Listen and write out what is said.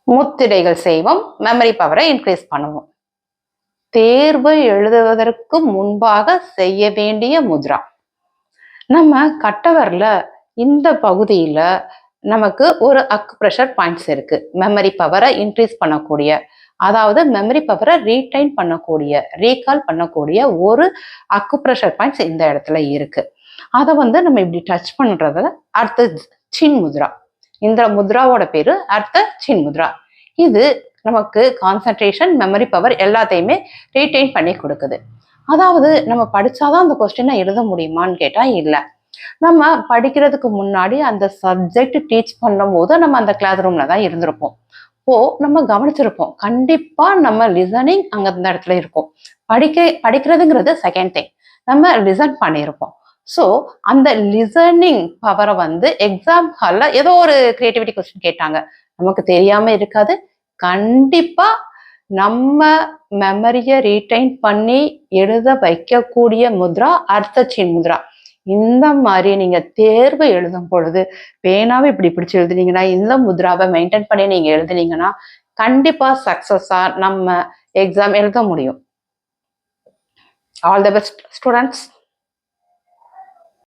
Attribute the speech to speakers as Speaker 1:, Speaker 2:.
Speaker 1: முத்திரைகள் செய்வோம், மெமரி பவரை இன்க்ரீஸ் பண்ணுவோம். தேர்வு எழுதுவதற்கு முன்பாக செய்ய வேண்டிய முத்ரா. நம்ம கட்டவர்ல இந்த பகுதியில நமக்கு ஒரு அக்குப்ரெஷர் பாயிண்ட்ஸ் இருக்கு. மெமரி பவரை இன்க்ரீஸ் பண்ணக்கூடிய, அதாவது மெமரி பவரை ரீடைன் பண்ணக்கூடிய, ரீகால் பண்ணக்கூடிய ஒரு அக்குப்ரெஷர் பாயிண்ட்ஸ் இந்த இடத்துல இருக்கு. அதை நம்ம இப்படி டச் பண்றதுல அர்த்த சின் முத்ரா. இந்த முத்ராவோட பேரு அர்த்த சின் முத்ரா. இது நமக்கு கான்சன்ட்ரேஷன், மெமரி பவர் எல்லாத்தையுமே ரீடைன் பண்ணி கொடுக்குது. அதாவது நம்ம படிச்சாதான் அந்த கொஸ்டினை எழுத முடியுமான்னு கேட்டா இல்லை. நம்ம படிக்கிறதுக்கு முன்னாடி அந்த சப்ஜெக்ட் டீச் பண்ணும் போது நம்ம அந்த கிளாஸ் ரூம்ல தான் இருந்திருப்போம். நம்ம கவனிச்சிருப்போம். கண்டிப்பா நம்ம லிசனிங் அங்க இந்த இடத்துல இருக்கும். படிக்கிறதுங்கிறது செகண்ட் திங். நம்ம லிசன் பண்ணியிருப்போம். ஸோ அந்த லிசனிங் பவரை எக்ஸாம் ஹால்ல ஏதோ ஒரு கிரியேட்டிவிட்டி கொஸ்டின் கேட்டாங்க, நமக்கு தெரியாம இருக்காது. கண்டிப்பா நம்ம மெமரியை ரீடைன் பண்ணி எழுத வைக்கக்கூடிய முத்ரா அர்த்த சின் முத்ரா. இந்த மாதிரி நீங்க தேர்வு எழுதும் பொழுது பேனாவை இப்படி பிடிச்சு எழுதுனீங்கன்னா, இந்த முத்ராவை மெயின்டைன் பண்ணி நீங்க எழுதுனீங்கன்னா கண்டிப்பா சக்சஸா நம்ம எக்ஸாம் எழுத முடியும். All the best students.